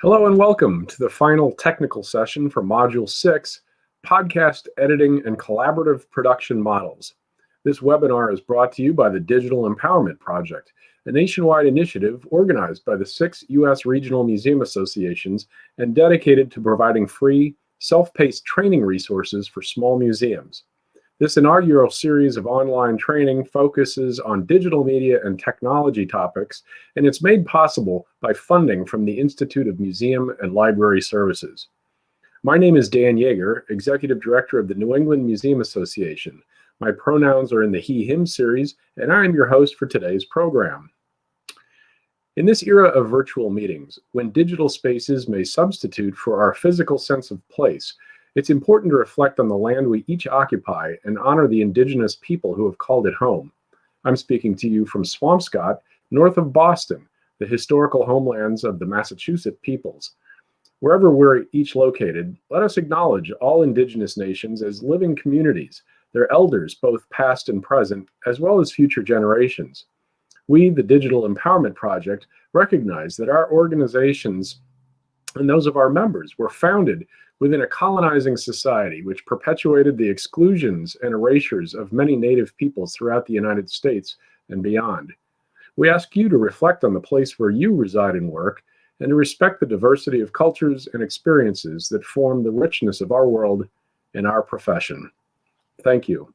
Hello and welcome to the final technical session for Module 6, Podcast Editing and Collaborative Production Models. This webinar is brought to you by the Digital Empowerment Project, a nationwide initiative organized by the 6 U.S. regional museum associations and dedicated to providing free, self-paced training resources for small museums. This inaugural series of online training focuses on digital media and technology topics, and it's made possible by funding from the Institute of Museum and Library Services. My name is Dan Yeager, Executive Director of the New England Museum Association. My pronouns are in the he/him series, and I am your host for today's program. In this era of virtual meetings, when digital spaces may substitute for our physical sense of place, it's important to reflect on the land we each occupy and honor the indigenous people who have called it home. I'm speaking to you from Swampscott, north of Boston, the historical homelands of the Massachusetts peoples. Wherever we're each located, let us acknowledge all indigenous nations as living communities, their elders, both past and present, as well as future generations. We, the Digital Empowerment Project, recognize that our organizations and those of our members were founded within a colonizing society which perpetuated the exclusions and erasures of many native peoples throughout the United States and beyond. We ask you to reflect on the place where you reside and work, and to respect the diversity of cultures and experiences that form the richness of our world and our profession. Thank you.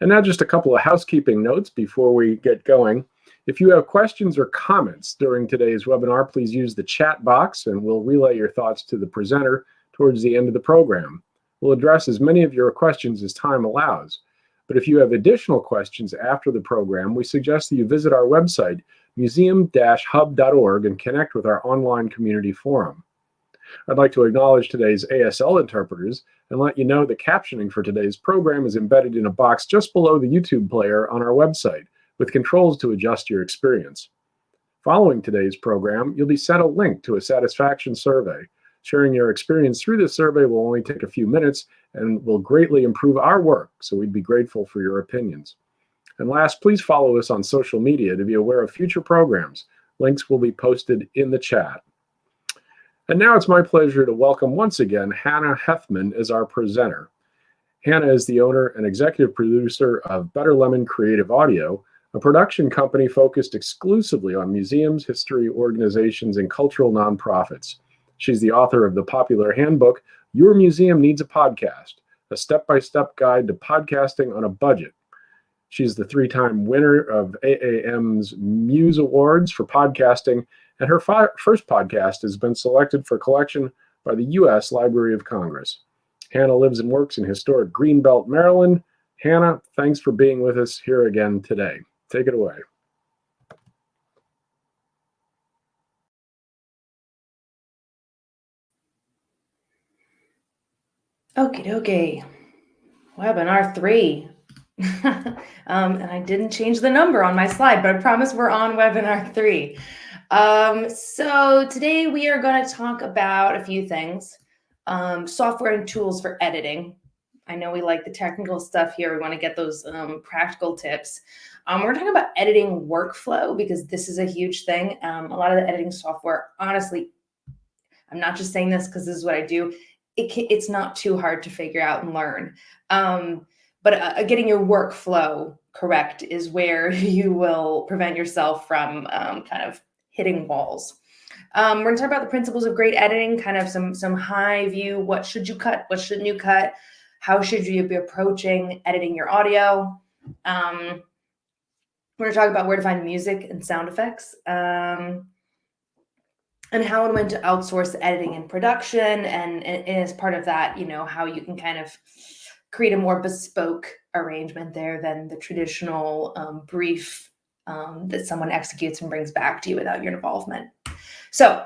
And now just a couple of housekeeping notes before we get going. If you have questions or comments during today's webinar, please use the chat box and we'll relay your thoughts to the presenter towards the end of the program. We'll address as many of your questions as time allows. But if you have additional questions after the program, we suggest that you visit our website, museum-hub.org, and connect with our online community forum. I'd like to acknowledge today's ASL interpreters and let you know the captioning for today's program is embedded in a box just below the YouTube player on our website, with controls to adjust your experience. Following today's program, you'll be sent a link to a satisfaction survey. Sharing your experience through this survey will only take a few minutes and will greatly improve our work, so we'd be grateful for your opinions. And last, please follow us on social media to be aware of future programs. Links will be posted in the chat. And now it's my pleasure to welcome once again Hannah Hethmon as our presenter. Hannah is the owner and executive producer of Better Lemon Creative Audio, a production company focused exclusively on museums, history, organizations, and cultural nonprofits. She's the author of the popular handbook, Your Museum Needs a Podcast, a step-by-step guide to podcasting on a budget. She's the 3-time winner of AAM's Muse Awards for podcasting, and her first podcast has been selected for collection by the U.S. Library of Congress. Hannah lives and works in historic Greenbelt, Maryland. Hannah, thanks for being with us here again today. Take it away. Okie dokie. Webinar 3. And I didn't change the number on my slide, but I promise we're on webinar 3. So today we are going to talk about a few things. Software and tools for editing. I know we like the technical stuff here. We want to get those practical tips. We're talking about editing workflow because this is a huge thing. A lot of the editing software, honestly, I'm not just saying this because this is what I do. It's not too hard to figure out and learn. But getting your workflow correct is where you will prevent yourself from kind of hitting walls. We're going to talk about the principles of great editing, kind of some high view. What should you cut? What shouldn't you cut? How should you be approaching editing your audio? We're going to talk about where to find music and sound effects. And how and when to outsource editing and production, and as part of that, how you can kind of create a more bespoke arrangement there than the traditional brief that someone executes and brings back to you without your involvement. So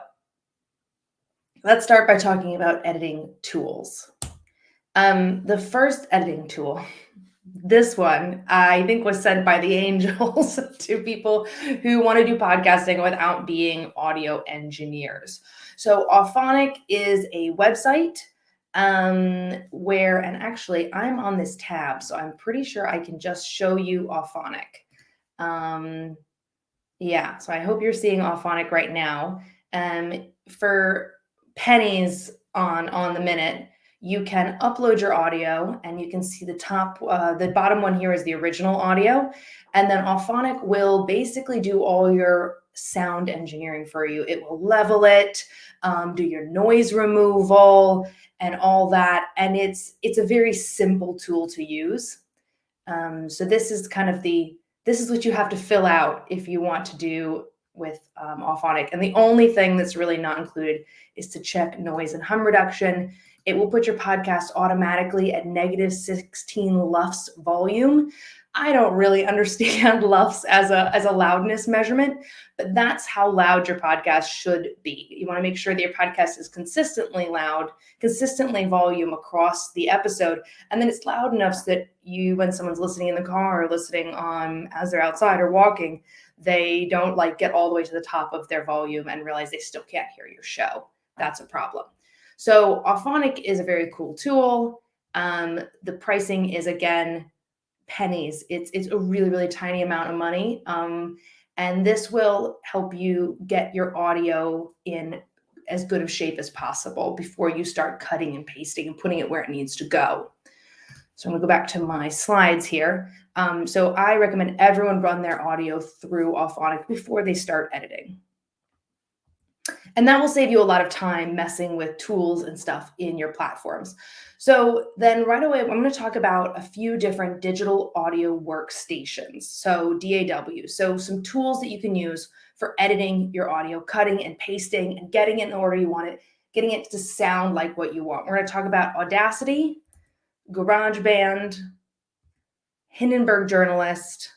let's start by talking about editing tools. The first editing tool, this one, I think was sent by the angels to people who want to do podcasting without being audio engineers. So Auphonic is a website where, and actually I'm on this tab, so I'm pretty sure I can just show you Auphonic. Yeah, so I hope you're seeing Auphonic right now. for pennies on the minute, you can upload your audio, and you can see the bottom one here is the original audio. And then Auphonic will basically do all your sound engineering for you. It will level it, do your noise removal and all that. And it's a very simple tool to use. So this is what you have to fill out if you want to do with Auphonic. And the only thing that's really not included is to check noise and hum reduction. It will put your podcast automatically at -16 LUFS volume. I don't really understand LUFS as a loudness measurement, but that's how loud your podcast should be. You want to make sure that your podcast is consistently loud, consistently volume across the episode, and then it's loud enough so that when someone's listening in the car or listening as they're outside or walking, they don't get all the way to the top of their volume and realize they still can't hear your show. That's a problem. So Auphonic is a very cool tool. The pricing is, again, pennies. It's a really, really tiny amount of money. And this will help you get your audio in as good of shape as possible before you start cutting and pasting and putting it where it needs to go. So I'm going to go back to my slides here. So I recommend everyone run their audio through Auphonic before they start editing. And that will save you a lot of time messing with tools and stuff in your platforms. So then right away, I'm going to talk about a few different digital audio workstations. So DAWs. So some tools that you can use for editing your audio, cutting and pasting and getting it in the order you want it, getting it to sound like what you want. We're going to talk about Audacity, GarageBand, Hindenburg Journalist,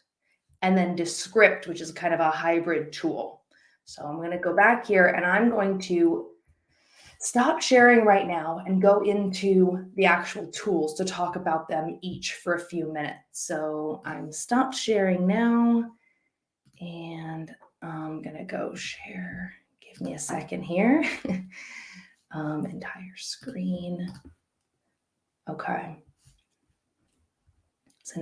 and then Descript, which is kind of a hybrid tool. So I'm going to go back here, and I'm going to stop sharing right now and go into the actual tools to talk about them each for a few minutes. So I'm stopped sharing now, and I'm going to go share. Give me a second here. Entire screen. Okay. So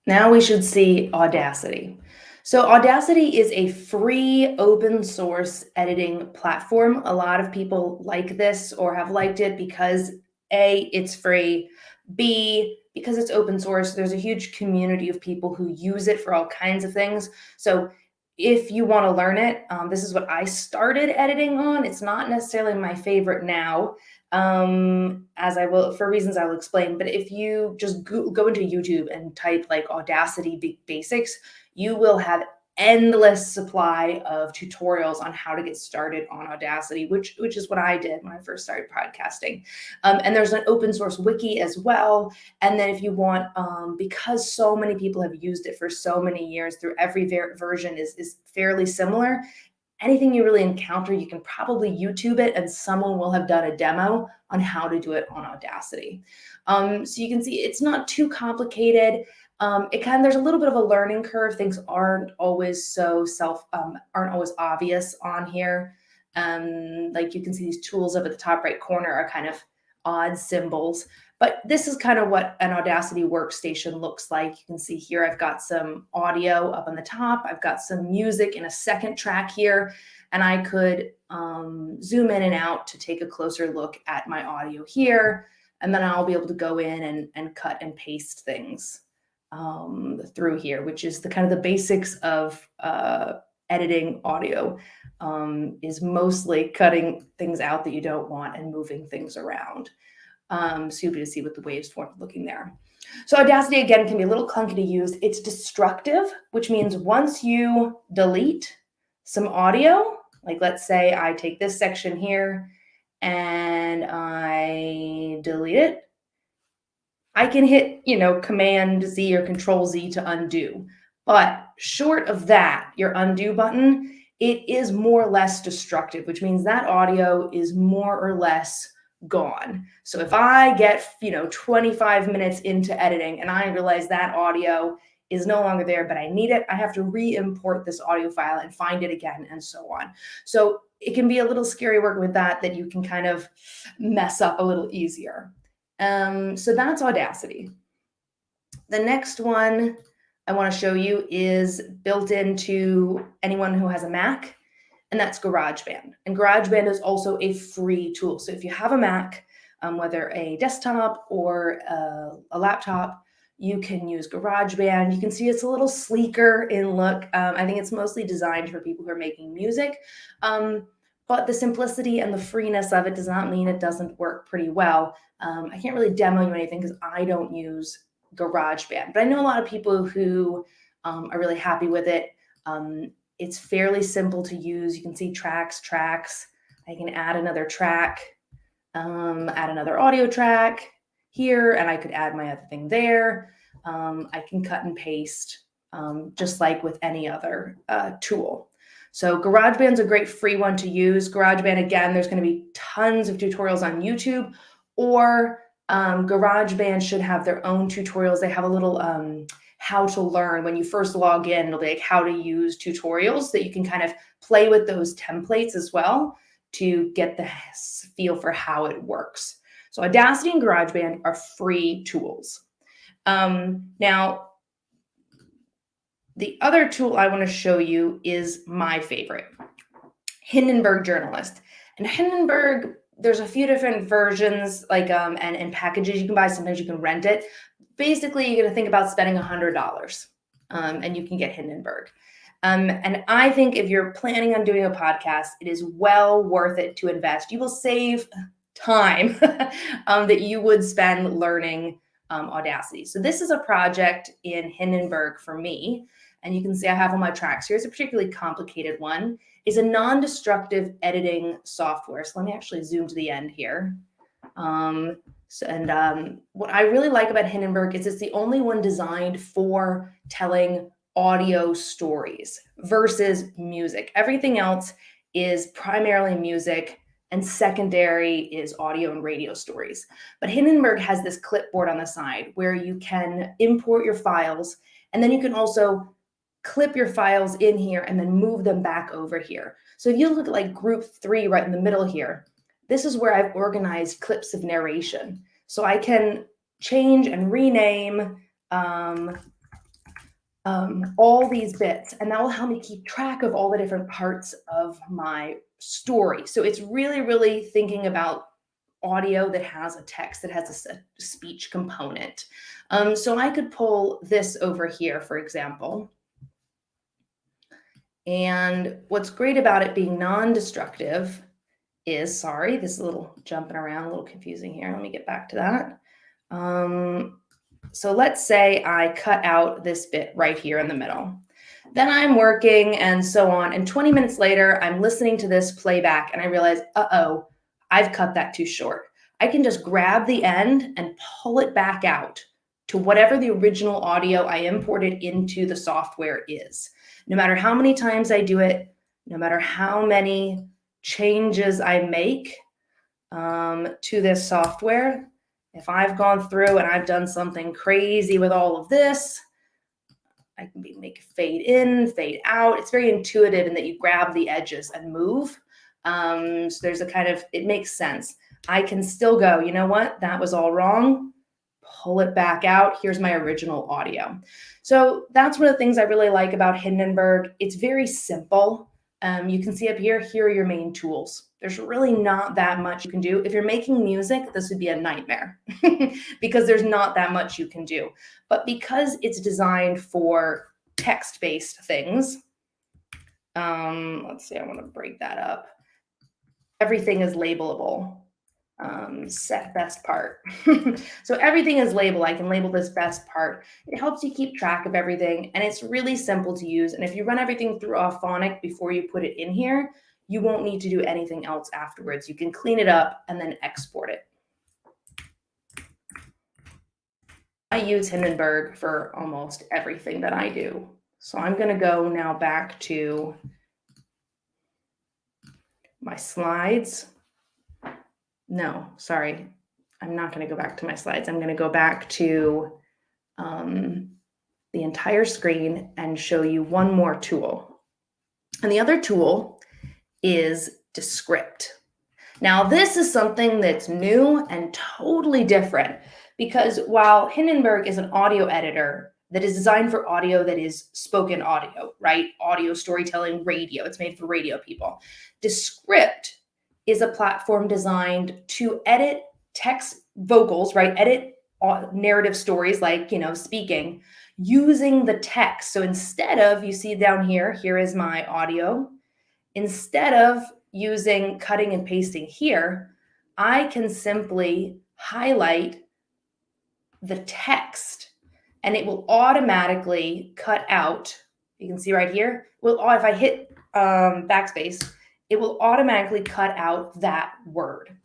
now we should see Audacity. So Audacity is a free open source editing platform. A lot of people like this or have liked it because A, it's free, B, because it's open source. There's a huge community of people who use it for all kinds of things. So if you want to learn it, this is what I started editing on. It's not necessarily my favorite now, as I will, for reasons I will explain. But if you just go into YouTube and type Audacity Basics, you will have endless supply of tutorials on how to get started on Audacity, which is what I did when I first started podcasting. And there's an open source wiki as well. And then if you want, because so many people have used it for so many years, through every version is fairly similar. Anything you really encounter, you can probably YouTube it, and someone will have done a demo on how to do it on Audacity. So you can see it's not too complicated. There's a little bit of a learning curve. Things aren't always aren't always obvious on here. Like you can see these tools up at the top right corner are kind of odd symbols, but this is kind of what an Audacity workstation looks like. You can see here, I've got some audio up on the top. I've got some music in a second track here, and I could zoom in and out to take a closer look at my audio here. And then I'll be able to go in and cut and paste things through here, which is the kind of the basics of editing audio, is mostly cutting things out that you don't want and moving things around. So you'll be able to see what the waves form looking there. So Audacity, again, can be a little clunky to use. It's destructive, which means once you delete some audio, like let's say I take this section here and I delete it, I can hit, Command Z or Control Z to undo. But short of that, your undo button, it is more or less destructive, which means that audio is more or less gone. So if I get, 25 minutes into editing and I realize that audio is no longer there, but I need it, I have to re-import this audio file and find it again, and so on. So it can be a little scary working with that you can kind of mess up a little easier. So that's Audacity. The next one I want to show you is built into anyone who has a Mac. and that's GarageBand. And GarageBand is also a free tool. So if you have a Mac, whether a desktop or a laptop, you can use GarageBand. You can see it's a little sleeker in look. I think it's mostly designed for people who are making music. But the simplicity and the freeness of it does not mean it doesn't work pretty well. I can't really demo you anything because I don't use GarageBand, but I know a lot of people who are really happy with it. It's fairly simple to use. You can see tracks. I can add another track, add another audio track here, and I could add my other thing there. I can cut and paste just like with any other tool. So GarageBand's a great free one to use. GarageBand, again, there's going to be tons of tutorials on YouTube, or GarageBand should have their own tutorials. They have a little how to learn. When you first log in, it'll be like how to use tutorials that you can kind of play with those templates as well to get the feel for how it works. So Audacity and GarageBand are free tools. Now, the other tool I want to show you is my favorite, Hindenburg Journalist. And Hindenburg, there's a few different versions, like and packages you can buy. Sometimes you can rent it. Basically, you're going to think about spending $100, and you can get Hindenburg. And I think if you're planning on doing a podcast, it is well worth it to invest. You will save time that you would spend learning Audacity. So this is a project in Hindenburg for me. And you can see I have all my tracks. Here's a particularly complicated one. It's a non-destructive editing software. So let me actually zoom to the end here. What I really like about Hindenburg is it's the only one designed for telling audio stories versus music. Everything else is primarily music, and secondary is audio and radio stories. But Hindenburg has this clipboard on the side where you can import your files, and then you can also clip your files in here and then move them back over here. So if you look at like group 3 right in the middle here, this is where I've organized clips of narration. So I can change and rename all these bits, and that will help me keep track of all the different parts of my story. So it's really, really thinking about audio that has a text, that has a speech component. So I could pull this over here, for example. And what's great about it being non-destructive is, sorry, this is a little jumping around, a little confusing here. Let me get back to that. So let's say I cut out this bit right here in the middle. Then I'm working and so on. And 20 minutes later, I'm listening to this playback and I realize, uh-oh, I've cut that too short. I can just grab the end and pull it back out to whatever the original audio I imported into the software is. No matter how many times I do it, no matter how many changes I make to this software, if I've gone through and I've done something crazy with all of this, I can make it fade in, fade out. It's very intuitive in that you grab the edges and move. So there's a kind of, it makes sense. I can still go, you know what? That was all wrong. Pull it back out. Here's my original audio. So that's one of the things I really like about Hindenburg. It's very simple. You can see up here, here are your main tools. There's really not that much you can do. If you're making music, this would be a nightmare because there's not that much you can do. But because it's designed for text-based things, let's see, I want to break that up. Everything is labelable. Set best part. So everything is labeled. I can label this best part. It helps you keep track of everything, and it's really simple to use. And if you run everything through Auphonic before you put it in here, you won't need to do anything else afterwards. You can clean it up and then export it. I use Hindenburg for almost everything that I do. So I'm going to go now back to my slides. No, sorry, I'm not going to go back to my slides. I'm going to go back to the entire screen and show you one more tool. And the other tool is Descript. Now, this is something that's new and totally different because while Hindenburg is an audio editor, that is designed for audio that is spoken audio, right? Audio storytelling, radio. It's made for radio people. Descript is a platform designed to edit text vocals, right? Edit narrative stories like, speaking using the text. So instead of, you see down here, here is my audio. Instead of using cutting and pasting here, I can simply highlight the text and it will automatically cut out. You can see right here, if I hit backspace, it will automatically cut out that word.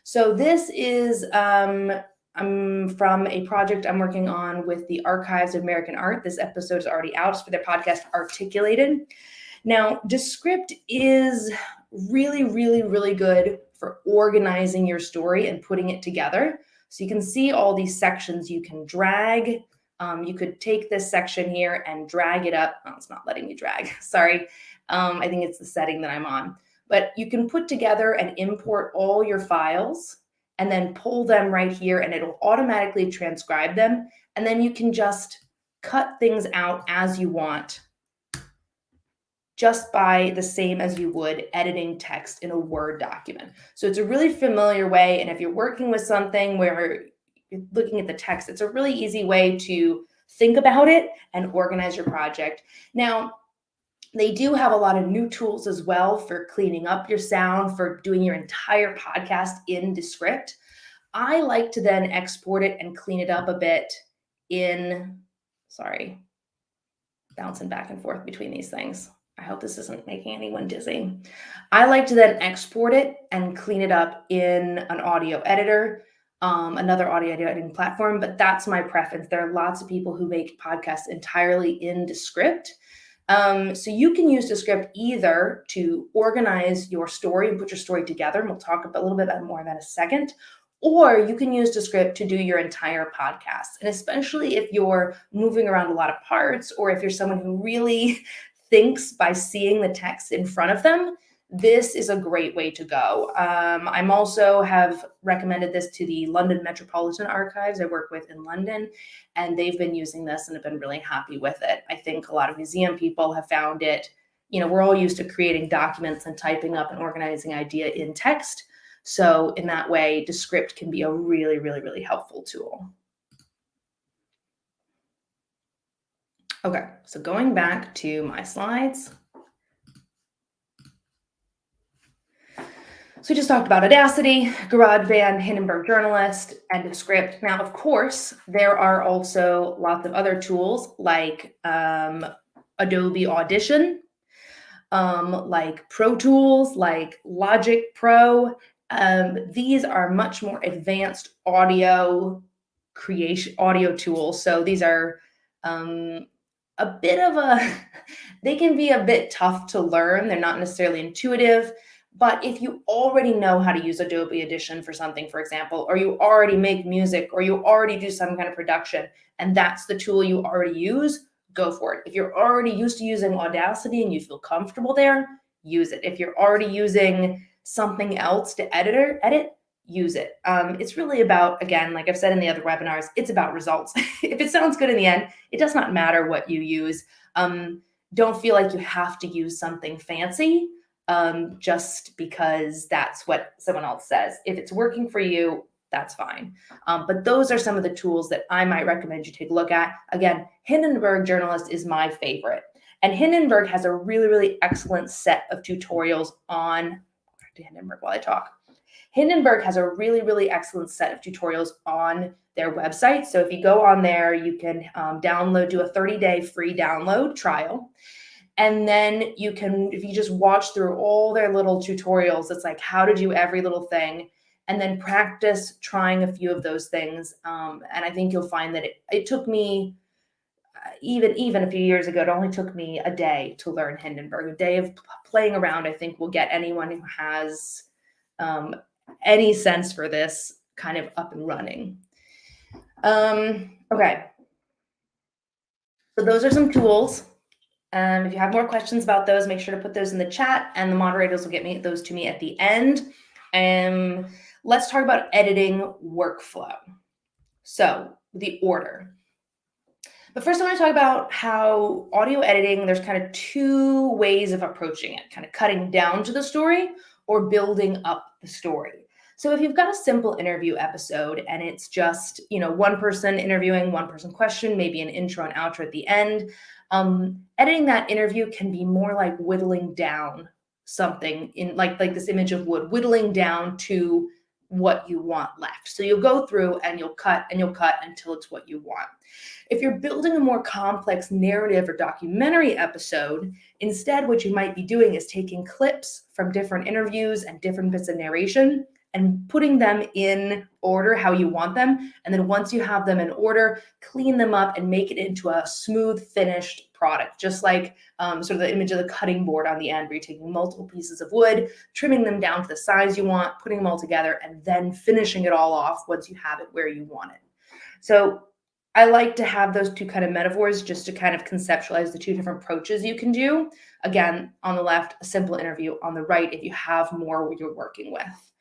So this is from a project I'm working on with the Archives of American Art. This episode is already out. It's for their podcast, Articulated. Now, Descript is really, really, really good for organizing your story and putting it together. So you can see all these sections you can drag. You could take this section here and drag it up. Oh, it's not letting me drag. Sorry. I think it's the setting that I'm on. But you can put together and import all your files and then pull them right here and it'll automatically transcribe them. And then you can just cut things out as you want, just by the same as you would editing text in a Word document. So it's a really familiar way. And if you're working with something where you're looking at the text, it's a really easy way to think about it and organize your project. Now, they do have a lot of new tools as well for cleaning up your sound, for doing your entire podcast in Descript. I like to then export it and clean it up a bit in, bouncing back and forth between these things. I hope this isn't making anyone dizzy. I like to then export it and clean it up in an audio editor, another audio editing platform, but that's my preference. There are lots of people who make podcasts entirely in Descript. So you can use Descript either to organize your story and put your story together, and we'll talk a little bit more about in a second, or you can use Descript to do your entire podcast. And especially if you're moving around a lot of parts, or if you're someone who really thinks by seeing the text in front of them, this is a great way to go. I'm also have recommended this to the London Metropolitan Archives I work with in London, and they've been using this and have been really happy with it. I think a lot of museum people have found it. We're all used to creating documents and typing up and organizing idea in text. So in that way, Descript can be a really, really, really helpful tool. Okay, so going back to my slides. So we just talked about Audacity, GarageBand, Hindenburg Journalist, and Descript. Now, of course, there are also lots of other tools like Adobe Audition, like Pro Tools, like Logic Pro. These are much more advanced audio creation, audio tools. So these are a bit of they can be a bit tough to learn. They're not necessarily intuitive. But if you already know how to use Adobe Audition for something, for example, or you already make music, or you already do some kind of production, and that's the tool you already use, go for it. If you're already used to using Audacity and you feel comfortable there, use it. If you're already using something else to edit, use it. It's really about, again, like I've said in the other webinars, it's about results. If it sounds good in the end, it does not matter what you use. Don't feel like you have to use something fancy. Just because that's what someone else says. If it's working for you, that's fine. But those are some of the tools that I might recommend you take a look at. Again, Hindenburg Journalist is my favorite. And Hindenburg has a really, really excellent set of tutorials on, back to Hindenburg while I talk. Hindenburg has a really, really excellent set of tutorials on their website. So if you go on there, you can do a 30-day free download trial. And then you can, if you just watch through all their little tutorials, it's like how to do every little thing, and then practice trying a few of those things. And I think you'll find that it took me, even a few years ago, it only took me a day to learn Hindenburg. A day of playing around, I think, will get anyone who has any sense for this kind of up and running. Okay. So those are some tools. If you have more questions about those, make sure to put those in the chat, and the moderators will get those to me at the end. Let's talk about editing workflow. So the order. But first, I want to talk about how audio editing, there's kind of two ways of approaching it, kind of cutting down to the story or building up the story. So if you've got a simple interview episode and it's just, one person interviewing, one person question, maybe an intro and outro at the end, editing that interview can be more like whittling down something in like this image of wood, whittling down to what you want left. So you'll go through and you'll cut until it's what you want. If you're building a more complex narrative or documentary episode, instead what you might be doing is taking clips from different interviews and different bits of narration and putting them in order how you want them. And then once you have them in order, clean them up and make it into a smooth, finished product, just like sort of the image of the cutting board on the end, where you're taking multiple pieces of wood, trimming them down to the size you want, putting them all together, and then finishing it all off once you have it where you want it. So I like to have those two kind of metaphors just to kind of conceptualize the two different approaches you can do. Again, on the left, a simple interview. On the right, if you have more you're working with.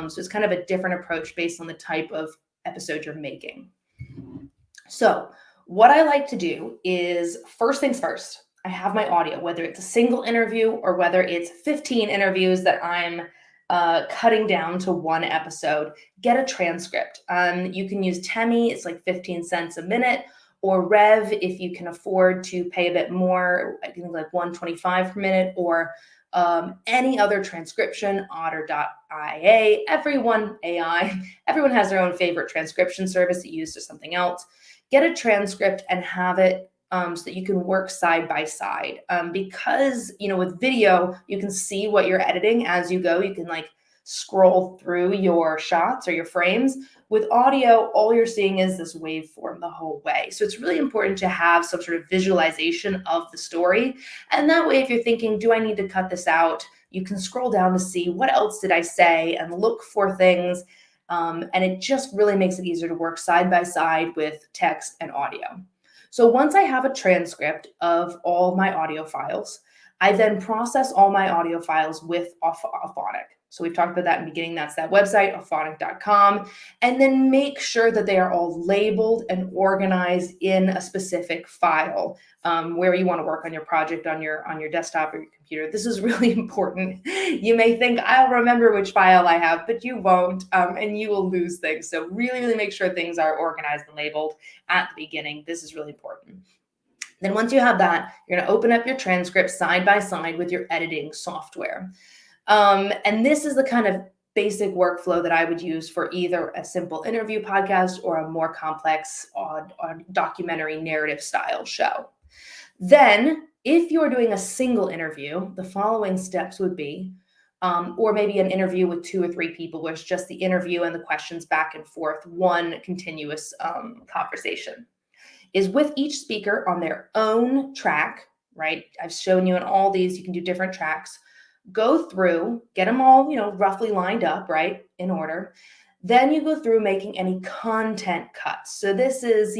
So it's kind of a different approach based on the type of episode you're making. So what I like to do is, first things first, I have my audio, whether it's a single interview or whether it's 15 interviews that I'm cutting down to one episode. Get a transcript. You can use Temi, it's like 15 cents a minute, or Rev if you can afford to pay a bit more, I think like $1.25 per minute, or any other transcription, otter.ia, everyone has their own favorite transcription service that you use to something else. Get a transcript and have it so that you can work side by side. Because, with video, you can see what you're editing as you go. You can like scroll through your shots or your frames. With audio, all you're seeing is this waveform the whole way. So it's really important to have some sort of visualization of the story. And that way, if you're thinking, do I need to cut this out? You can scroll down to see what else did I say and look for things. And it just really makes it easier to work side by side with text and audio. So once I have a transcript of all my audio files, I then process all my audio files with Auphonic. So we've talked about that in the beginning. That's that website, auphonic.com. And then make sure that they are all labeled and organized in a specific file where you want to work on your project on your desktop or your computer. This is really important. You may think, I'll remember which file I have, but you won't, and you will lose things. So really, really make sure things are organized and labeled at the beginning. This is really important. Then once you have that, you're going to open up your transcript side by side with your editing software. And this is the kind of basic workflow that I would use for either a simple interview podcast or a more complex documentary narrative style show. Then, if you're doing a single interview, the following steps would be, or maybe an interview with 2 or 3 people where it's just the interview and the questions back and forth, one continuous conversation, is with each speaker on their own track, right? I've shown you in all these, you can do different tracks. Go through, get them all, roughly lined up, right, in order. Then you go through making any content cuts. So this is,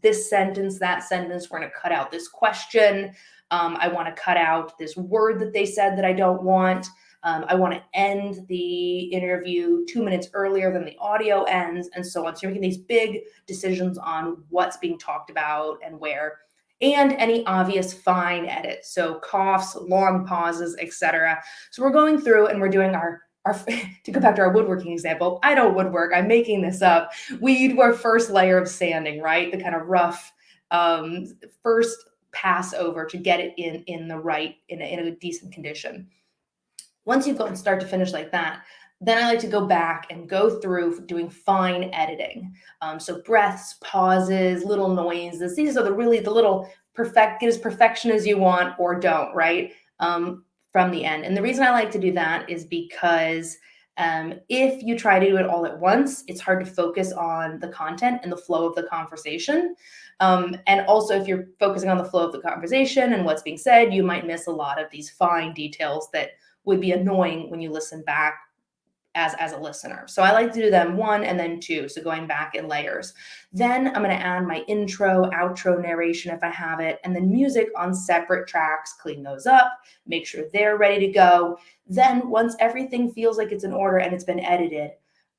this sentence, that sentence, we're going to cut out this question. I want to cut out this word that they said that I don't want. I want to end the interview 2 minutes earlier than the audio ends, and so on. So you're making these big decisions on what's being talked about and where, and any obvious fine edits. So coughs, long pauses, etc. So we're going through and we're doing our to go back to our woodworking example, I don't woodwork, I'm making this up. We do our first layer of sanding, right? The kind of rough first pass over to get it in a decent condition. Once you go and start to finish like that, then I like to go back and go through doing fine editing. So breaths, pauses, little noises. These are the little get as perfection as you want or don't, right? From the end. And the reason I like to do that is because if you try to do it all at once, it's hard to focus on the content and the flow of the conversation. And also, if you're focusing on the flow of the conversation and what's being said, you might miss a lot of these fine details that would be annoying when you listen back as a listener. So I like to do them 1 and then 2. So going back in layers. Then I'm going to add my intro, outro narration if I have it, and then music on separate tracks, clean those up, make sure they're ready to go. Then once everything feels like it's in order and it's been edited,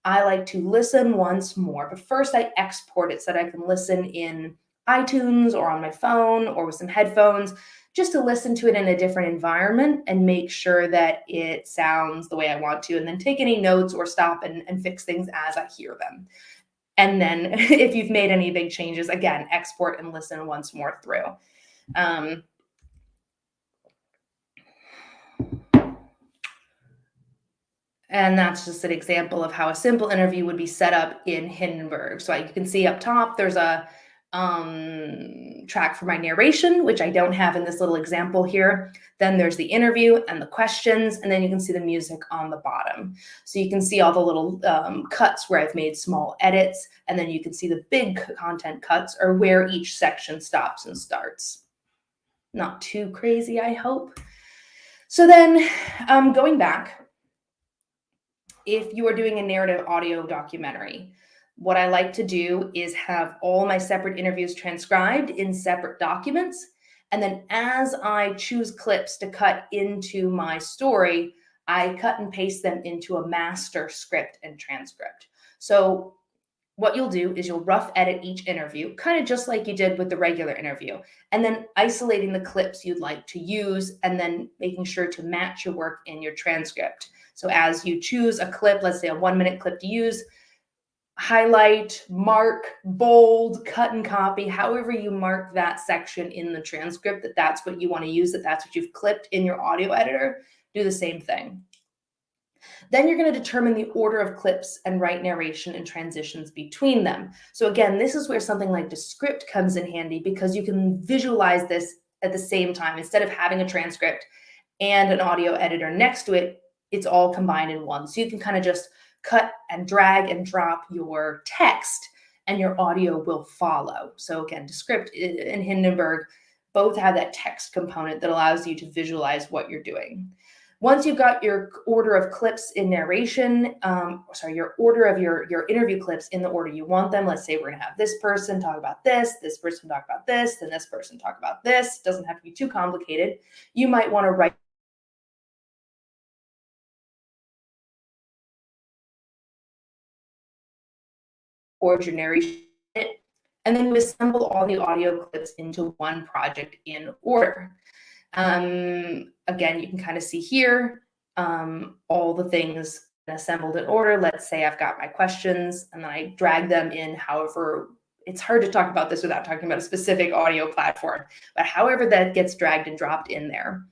I like to listen once more. But first I export it so that I can listen in iTunes or on my phone or with some headphones, just to listen to it in a different environment and make sure that it sounds the way I want to, and then take any notes or stop and fix things as I hear them. And then if you've made any big changes, again, export and listen once more through. And that's just an example of how a simple interview would be set up in Hindenburg. So you can see up top, there's a track for my narration, which I don't have in this little example here. Then there's the interview and the questions, and then you can see the music on the bottom. So you can see all the little cuts where I've made small edits, and then you can see the big content cuts or where each section stops and starts. Not too crazy, I hope. So then going back, if you are doing a narrative audio documentary, what I like to do is have all my separate interviews transcribed in separate documents. And then as I choose clips to cut into my story, I cut and paste them into a master script and transcript. So what you'll do is you'll rough edit each interview, kind of just like you did with the regular interview, and then isolating the clips you'd like to use, and then making sure to match your work in your transcript. So as you choose a clip, let's say a 1-minute clip to use, highlight, mark, bold, cut and copy, however you mark that section in the transcript, that's what you want to use, that's what you've clipped in your audio editor, do the same thing. Then you're going to determine the order of clips and write narration and transitions between them. So again, this is where something like Descript comes in handy, because you can visualize this at the same time. Instead of having a transcript and an audio editor next to it, it's all combined in one. So you can kind of just cut and drag and drop your text and your audio will follow. So again, Descript and Hindenburg both have that text component that allows you to visualize what you're doing. Once you've got your order of clips in narration, your order of your interview clips in the order you want them. Let's say we're going to have this person talk about this person talk about this, then this person talk about this. It doesn't have to be too complicated. You might want to write your narration, and then you assemble all the audio clips into one project in order. Again, you can kind of see here all the things assembled in order. Let's say I've got my questions and then I drag them in. However, it's hard to talk about this without talking about a specific audio platform, but however that gets dragged and dropped in there.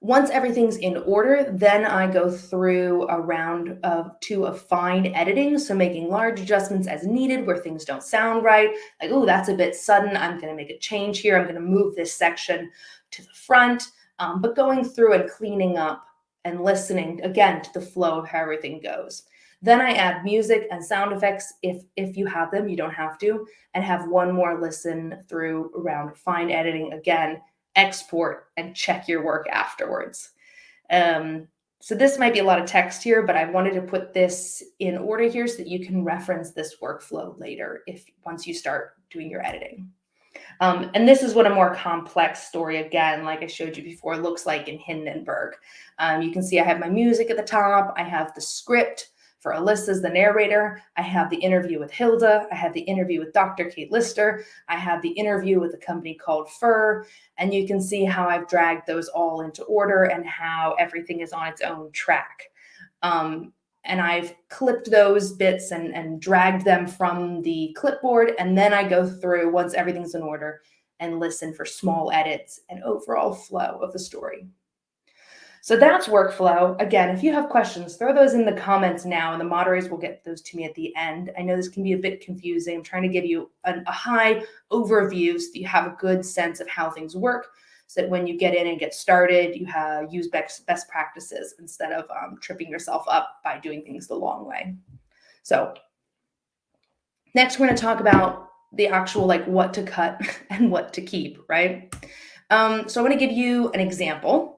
Once everything's in order, then I go through a round of fine editing. So making large adjustments as needed where things don't sound right. Like, oh, that's a bit sudden. I'm going to make a change here. I'm going to move this section to the front, but going through and cleaning up and listening again to the flow of how everything goes. Then I add music and sound effects if you have them. You don't have to, and have one more listen through around fine editing again. Export and check your work afterwards. So this might be a lot of text here, but I wanted to put this in order here so that you can reference this workflow later once you start doing your editing. And this is what a more complex story, again, like I showed you before, looks like in Hindenburg. You can see I have my music at the top. I have the script for Alyssa as the narrator. I have the interview with Hilda. I have the interview with Dr. Kate Lister. I have the interview with a company called Fur. And you can see how I've dragged those all into order and how everything is on its own track. And I've clipped those bits and dragged them from the clipboard. And then I go through, once everything's in order, and listen for small edits and overall flow of the story. So that's workflow. Again, if you have questions, throw those in the comments now, and the moderators will get those to me at the end. I know this can be a bit confusing. I'm trying to give you a high overview so that you have a good sense of how things work, so that when you get in and get started, you use best practices instead of tripping yourself up by doing things the long way. So next, we're going to talk about the actual what to cut and what to keep, right? So I'm going to give you an example.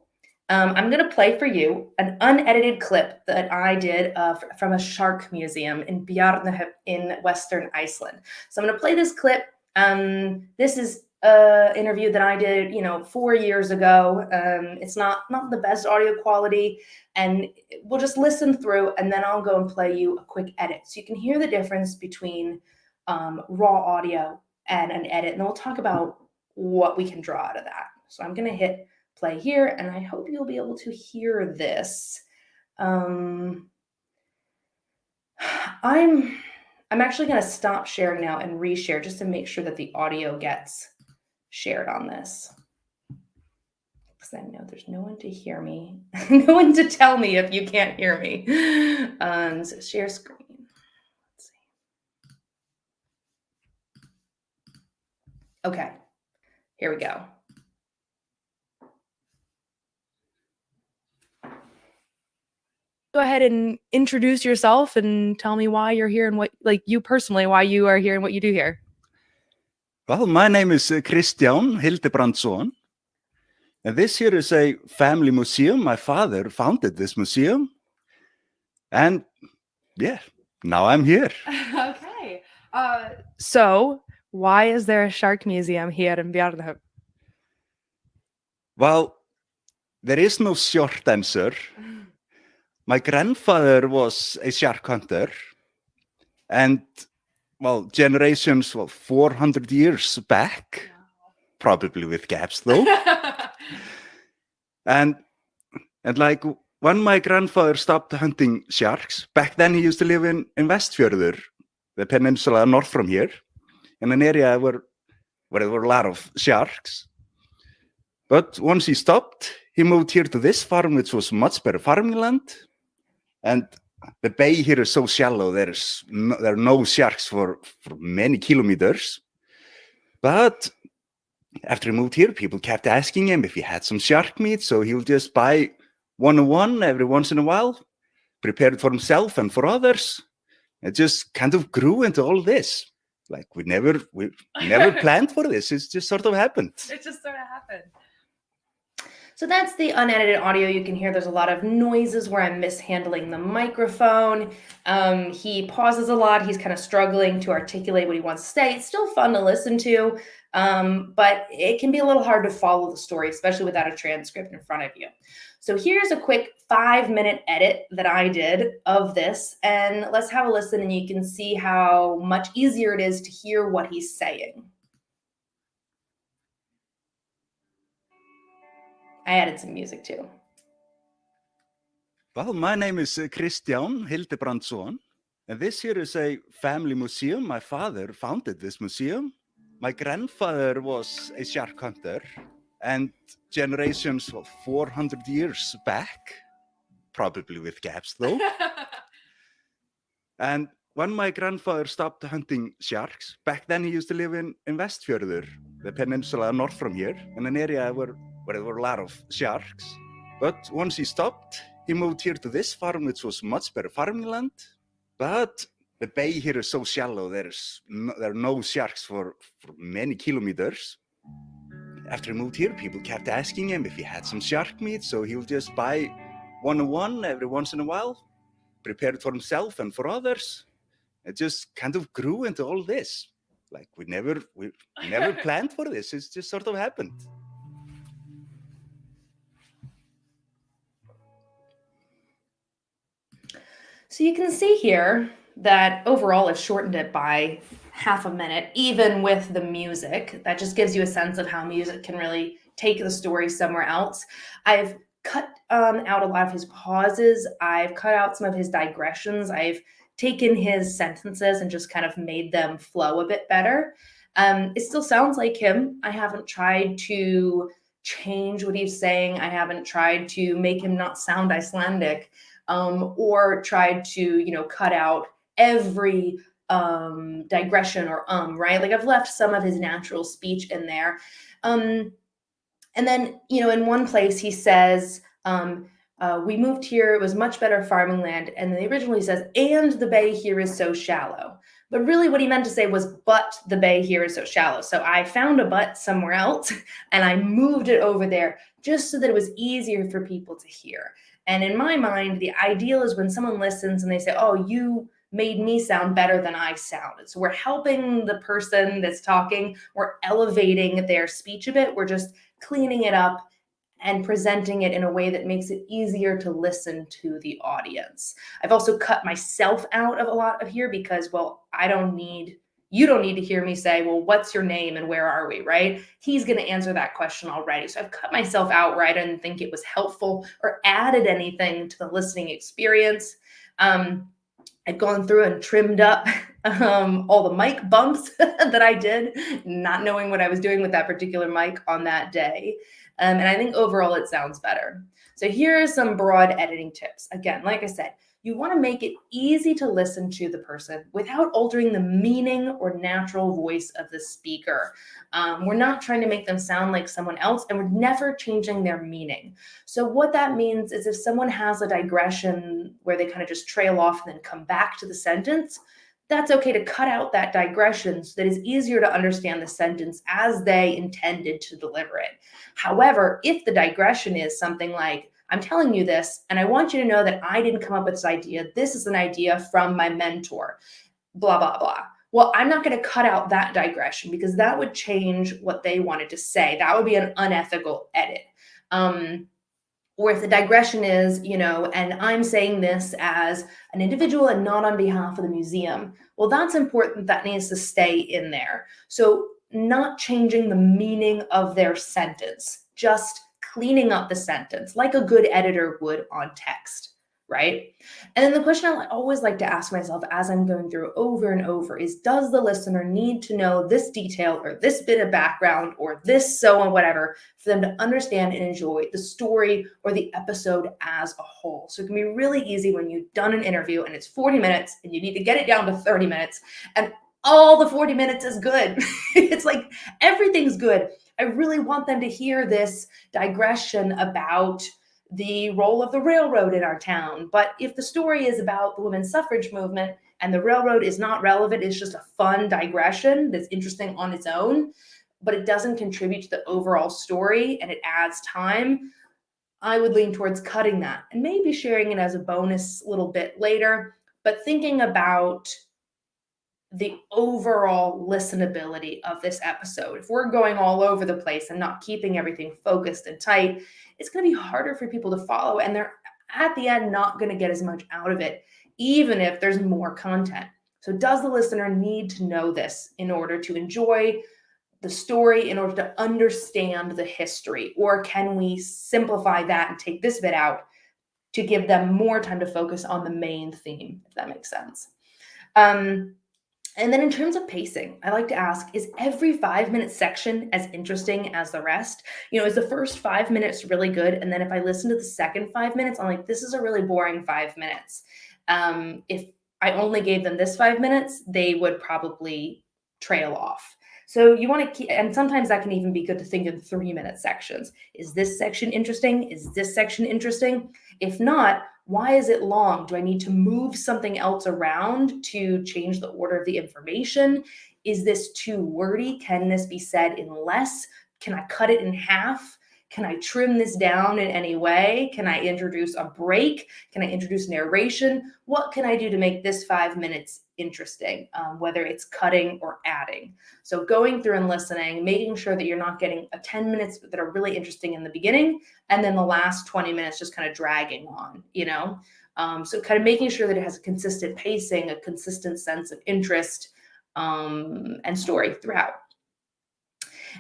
I'm going to play for you an unedited clip that I did from a shark museum in Bjarnahöfn in Western Iceland. So I'm going to play this clip. This is an interview that I did, 4 years ago. It's not the best audio quality, and we'll just listen through, and then I'll go and play you a quick edit so you can hear the difference between raw audio and an edit, and then we'll talk about what we can draw out of that. So I'm going to hit play here, and I hope you'll be able to hear this. I'm actually going to stop sharing now and reshare just to make sure that the audio gets shared on this. Because I know there's no one to hear me, no one to tell me if you can't hear me. So share screen. Let's see. Okay, here we go. Go ahead and introduce yourself and tell me why you're here and what, like you personally, why you are here and what you do here. Well, my name is Kristján Hildebrandsson, and this here is a family museum. My father founded this museum, and yeah, now I'm here. Okay. So why is there a shark museum here in Bjarnahöfn? Well, there is no short answer. My grandfather was a shark hunter, and well, generations, 400 years back, probably with gaps though. and like when my grandfather stopped hunting sharks, back then he used to live in Westfjörður, the peninsula north from here, in an area where there were a lot of sharks. But once he stopped, he moved here to this farm, which was much better farming land. And the bay here is so shallow, there are no sharks for many kilometers. But after he moved here, people kept asking him if he had some shark meat, so he'll just buy one every once in a while, prepare it for himself and for others. It just kind of grew into all this. Like we never planned for this. It's just sort of happened. It just sort of happened. So that's the unedited audio. You can hear there's a lot of noises where I'm mishandling the microphone. He pauses a lot. He's kind of struggling to articulate what he wants to say. It's still fun to listen to, but it can be a little hard to follow the story, especially without a transcript in front of you. So here's a quick 5-minute edit that I did of this, and let's have a listen and you can see how much easier it is to hear what he's saying. I added some music too. Well, my name is Kristján Hildebrandsson, and this here is a family museum. My father founded this museum. My grandfather was a shark hunter, and generations, 400 years back, probably with gaps though. And when my grandfather stopped hunting sharks, back then he used to live in Westfjörður, the peninsula north from here, in an area where there were a lot of sharks. But once he stopped, he moved here to this farm, which was much better farming land. But the bay here is so shallow, there are no sharks for many kilometers. After he moved here, people kept asking him if he had some shark meat, so he'll just buy one every once in a while, prepare it for himself and for others. It just kind of grew into all this. Like we never planned for this. It's just sort of happened. So you can see here that overall I've shortened it by half a minute, even with the music. That just gives you a sense of how music can really take the story somewhere else. I've cut out a lot of his pauses. I've cut out some of his digressions. I've taken his sentences and just kind of made them flow a bit better. It still sounds like him. I haven't tried to change what he's saying. I haven't tried to make him not sound Icelandic. Or tried to, cut out every digression or right? Like I've left some of his natural speech in there. And then, in one place he says, we moved here, it was much better farming land. And then originally he says, and the bay here is so shallow. But really what he meant to say was, but the bay here is so shallow. So I found a but somewhere else and I moved it over there just so that it was easier for people to hear. And in my mind, the ideal is when someone listens and they say, oh, you made me sound better than I sounded. So we're helping the person that's talking. We're elevating their speech a bit. We're just cleaning it up and presenting it in a way that makes it easier to listen to the audience. I've also cut myself out of a lot of here because, well, I don't need You don't need to hear me say, well, what's your name and where are we, right? He's going to answer that question already. So I've cut myself out where I didn't think it was helpful or added anything to the listening experience. I've gone through and trimmed up all the mic bumps that I did, not knowing what I was doing with that particular mic on that day. And I think overall it sounds better. So here are some broad editing tips. Again, like I said, you want to make it easy to listen to the person without altering the meaning or natural voice of the speaker. We're not trying to make them sound like someone else, and we're never changing their meaning. So what that means is if someone has a digression where they kind of just trail off and then come back to the sentence, that's okay to cut out that digression so that it's easier to understand the sentence as they intended to deliver it. However, if the digression is something like, I'm telling you this, and I want you to know that I didn't come up with this idea. This is an idea from my mentor, blah, blah, blah. Well, I'm not going to cut out that digression because that would change what they wanted to say. That would be an unethical edit. Or if the digression is, and I'm saying this as an individual and not on behalf of the museum, well, that's important. That needs to stay in there. So not changing the meaning of their sentence, just cleaning up the sentence like a good editor would on text, right? And then the question I always like to ask myself as I'm going through over and over is, does the listener need to know this detail or this bit of background or this so and whatever for them to understand and enjoy the story or the episode as a whole? So it can be really easy when you've done an interview and it's 40 minutes and you need to get it down to 30 minutes and all the 40 minutes is good. It's like everything's good. I really want them to hear this digression about the role of the railroad in our town. But if the story is about the women's suffrage movement and the railroad is not relevant, it's just a fun digression that's interesting on its own, but it doesn't contribute to the overall story and it adds time, I would lean towards cutting that and maybe sharing it as a bonus little bit later, but thinking about the overall listenability of this episode. If we're going all over the place and not keeping everything focused and tight, it's going to be harder for people to follow, and they're at the end not going to get as much out of it, even if there's more content. So does the listener need to know this in order to enjoy the story, in order to understand the history? Or can we simplify that and take this bit out to give them more time to focus on the main theme, if that makes sense? And then in terms of pacing, I like to ask, is every 5-minute section as interesting as the rest? Is the first 5 minutes really good? And then if I listen to the second 5 minutes, I'm like, this is a really boring 5 minutes. If I only gave them this 5 minutes, they would probably trail off. So you want to keep, and sometimes that can even be good to think in 3-minute sections. Is this section interesting? Is this section interesting? If not, why is it long? Do I need to move something else around to change the order of the information? Is this too wordy? Can this be said in less? Can I cut it in half? Can I trim this down in any way? Can I introduce a break? Can I introduce narration? What can I do to make this 5 minutes interesting, whether it's cutting or adding? So going through and listening, making sure that you're not getting 10 minutes that are really interesting in the beginning, and then the last 20 minutes just kind of dragging on, So kind of making sure that it has a consistent pacing, a consistent sense of interest, and story throughout.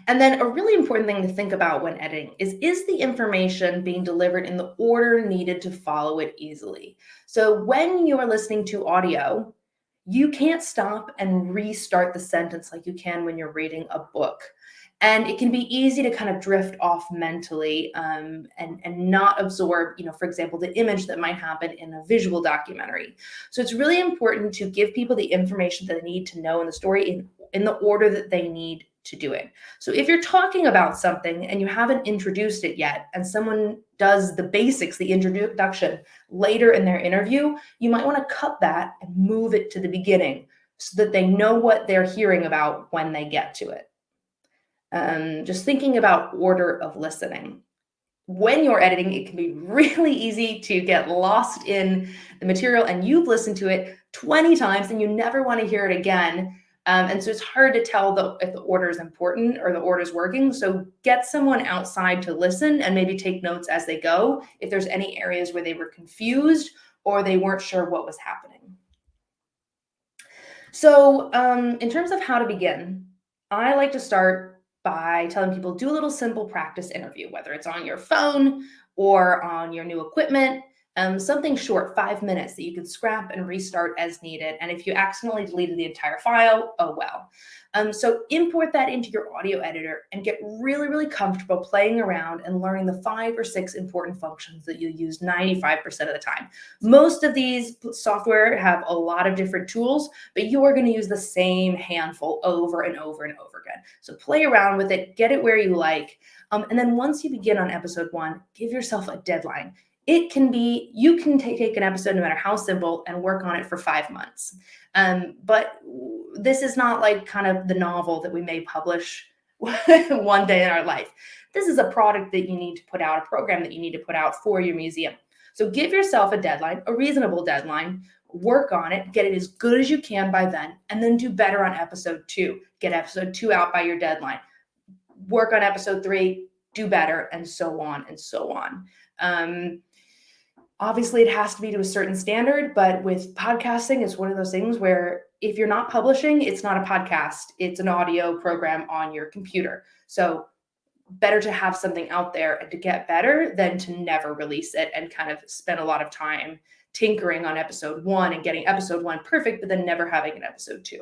And then a really important thing to think about when editing is the information being delivered in the order needed to follow it easily? So when you are listening to audio, you can't stop and restart the sentence like you can when you're reading a book. And it can be easy to kind of drift off mentally and not absorb, for example, the image that might happen in a visual documentary. So it's really important to give people the information that they need to know in the story in the order that they need to do it. So if you're talking about something and you haven't introduced it yet, and someone does the basics, the introduction later in their interview, you might want to cut that and move it to the beginning so that they know what they're hearing about when they get to it. Just thinking about order of listening. When you're editing, it can be really easy to get lost in the material and you've listened to it 20 times and you never want to hear it again. And so it's hard to tell if the order is important or the order is working. So get someone outside to listen and maybe take notes as they go if there's any areas where they were confused or they weren't sure what was happening. So in terms of how to begin, I like to start by telling people do a little simple practice interview, whether it's on your phone or on your new equipment. Something short, 5 minutes that you can scrap and restart as needed. And if you accidentally deleted the entire file, oh well. So import that into your audio editor and get really, really comfortable playing around and learning the 5 or 6 important functions that you use 95% of the time. Most of these software have a lot of different tools, but you are going to use the same handful over and over and over again. So play around with it, get it where you like. And then once you begin on episode 1, give yourself a deadline. It can be, you can take an episode, no matter how simple, and work on it for 5 months. But this is not like kind of the novel that we may publish one day in our life. This is a product that you need to put out, a program that you need to put out for your museum. So give yourself a deadline, a reasonable deadline, work on it, get it as good as you can by then, and then do better on episode 2. Get episode 2 out by your deadline. Work on episode 3, do better, and so on and so on. Obviously, it has to be to a certain standard, but with podcasting, it's one of those things where if you're not publishing, it's not a podcast. It's an audio program on your computer. So better to have something out there and to get better than to never release it and kind of spend a lot of time tinkering on episode 1 and getting episode 1 perfect, but then never having an episode 2.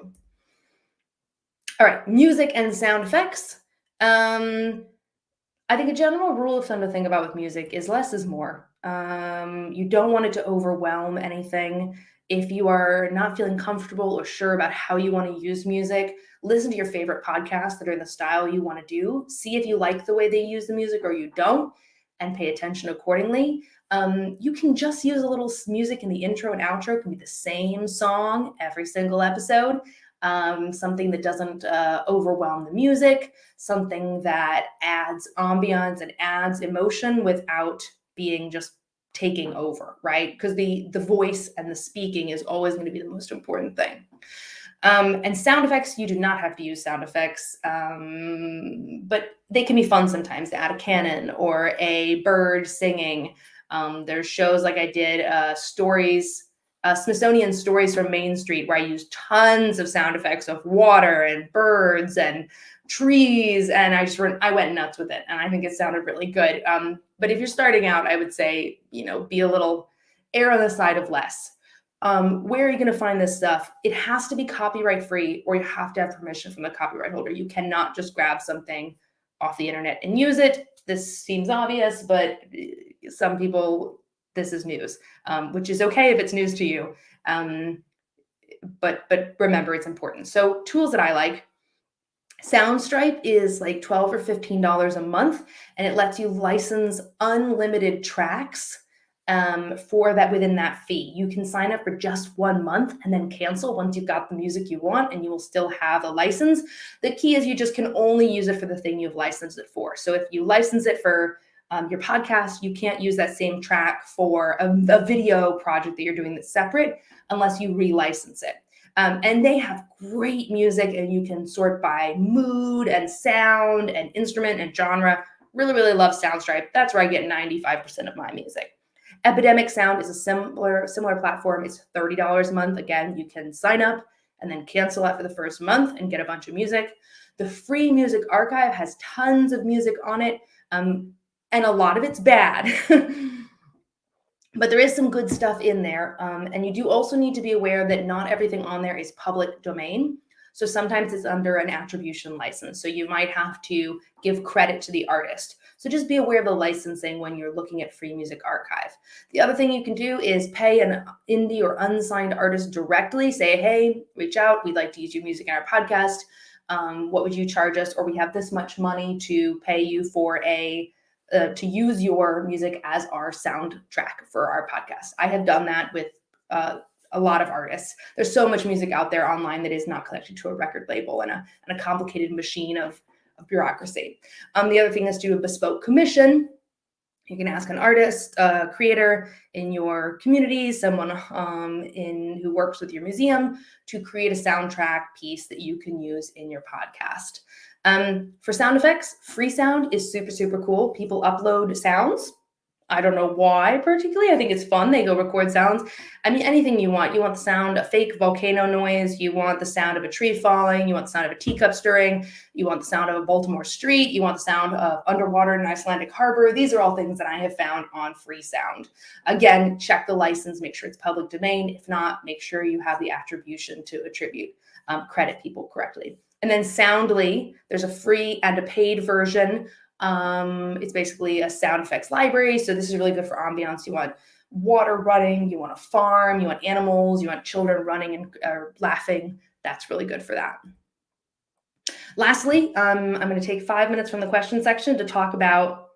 All right, music and sound effects. I think a general rule of thumb to think about with music is less is more. You don't want it to overwhelm anything. If you are not feeling comfortable or sure about how you want to use music, listen to your favorite podcasts that are in the style you want to do. See if you like the way they use the music or you don't, and pay attention accordingly. You can just use a little music in the intro and outro. It can be the same song every single episode. Something that doesn't overwhelm the music, something that adds ambiance and adds emotion without being just taking over, right? Because the voice and the speaking is always going to be the most important thing. And sound effects, you do not have to use sound effects, but they can be fun sometimes to add a cannon or a bird singing. There's shows like I did Smithsonian Stories from Main Street, where I used tons of sound effects of water and birds and trees, and I went nuts with it, and I think it sounded really good. But if you're starting out, I would say, be a little err on the side of less. Where are you going to find this stuff? It has to be copyright free, or you have to have permission from the copyright holder. You cannot just grab something off the internet and use it. This seems obvious, but some people, this is news, which is okay if it's news to you. But remember, it's important. So tools that I like, Soundstripe is like $12 or $15 a month, and it lets you license unlimited tracks for that within that fee. You can sign up for just 1 month and then cancel once you've got the music you want, and you will still have a license. The key is you just can only use it for the thing you've licensed it for. So if you license it for your podcast, you can't use that same track for a video project that you're doing that's separate unless you relicense it. And they have great music, and you can sort by mood and sound and instrument and genre. Really, really love Soundstripe. That's where I get 95% of my music. Epidemic Sound is a similar platform. It's $30 a month. Again, you can sign up and then cancel that for the first month and get a bunch of music. The Free Music Archive has tons of music on it, and a lot of it's bad. But there is some good stuff in there. And you do also need to be aware that not everything on there is public domain. So sometimes it's under an attribution license. So you might have to give credit to the artist. So just be aware of the licensing when you're looking at Free Music Archive. The other thing you can do is pay an indie or unsigned artist directly. Say, hey, reach out. We'd like to use your music in our podcast. What would you charge us? Or we have this much money to pay you for to use your music as our soundtrack for our podcast. I have done that with a lot of artists. There's so much music out there online that is not connected to a record label and a complicated machine of bureaucracy. The other thing is to do a bespoke commission. You can ask an artist, a creator in your community, someone who works with your museum, to create a soundtrack piece that you can use in your podcast. For sound effects, Freesound is super, super cool. People upload sounds I don't know why particularly. I think it's fun. They go record sounds. I mean, anything you want. You want the sound, a fake volcano noise. You want the sound of a tree falling. You want the sound of a teacup stirring. You want the sound of a Baltimore street. You want the sound of underwater in an Icelandic harbor. These are all things that I have found on Freesound. Again, check the license, make sure it's public domain. If not, make sure you have the attribution to attribute, credit people correctly. And then Soundly, there's a free and a paid version. It's basically a sound effects library. So this is really good for ambiance. You want water running, you want a farm, you want animals, you want children running and laughing. That's really good for that. Lastly, I'm going to take 5 minutes from the question section to talk about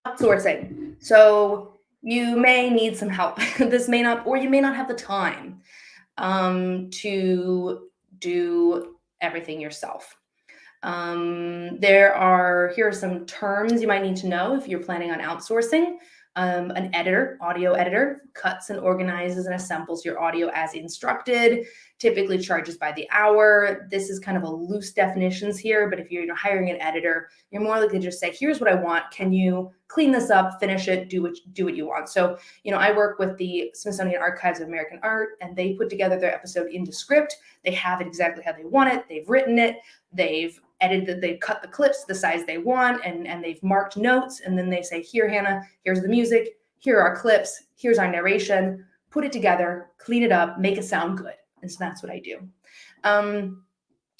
outsourcing. So you may need some help. This may not, or you may not have the time to do everything yourself. Here are some terms you might need to know if you're planning on outsourcing. An editor, audio editor, cuts and organizes and assembles your audio as instructed, typically charges by the hour. This is kind of a loose definitions here, but if you're hiring an editor, you're more likely to just say, here's what I want. Can you clean this up, finish it, do what you want? So, I work with the Smithsonian Archives of American Art, and they put together their episode into script. They have it exactly how they want it. They've written it. They've edited, they've cut the clips the size they want, and they've marked notes. And then they say, here, Hannah, here's the music. Here are our clips. Here's our narration. Put it together, clean it up, make it sound good. And so that's what I do.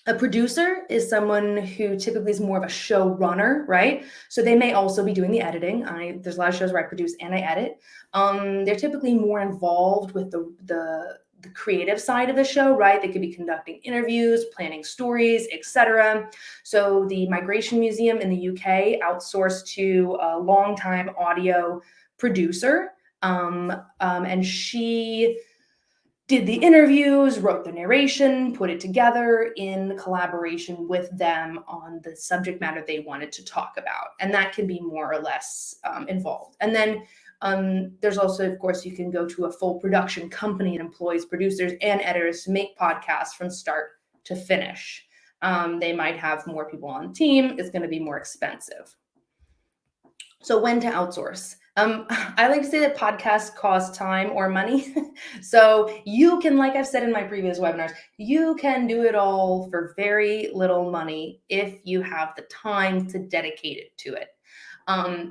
A producer is someone who typically is more of a showrunner, right? So they may also be doing the editing. There's a lot of shows where I produce and I edit. They're typically more involved with the creative side of the show, right? They could be conducting interviews, planning stories, etc. So the Migration Museum in the UK outsourced to a longtime audio producer, and she did the interviews, wrote the narration, put it together in collaboration with them on the subject matter they wanted to talk about. And that can be more or less involved. And then there's also, of course, you can go to a full production company and employs producers and editors to make podcasts from start to finish. They might have more people on the team. It's going to be more expensive. So when to outsource? I like to say that podcasts cost time or money. So you can, like I've said in my previous webinars, you can do it all for very little money if you have the time to dedicate it to it.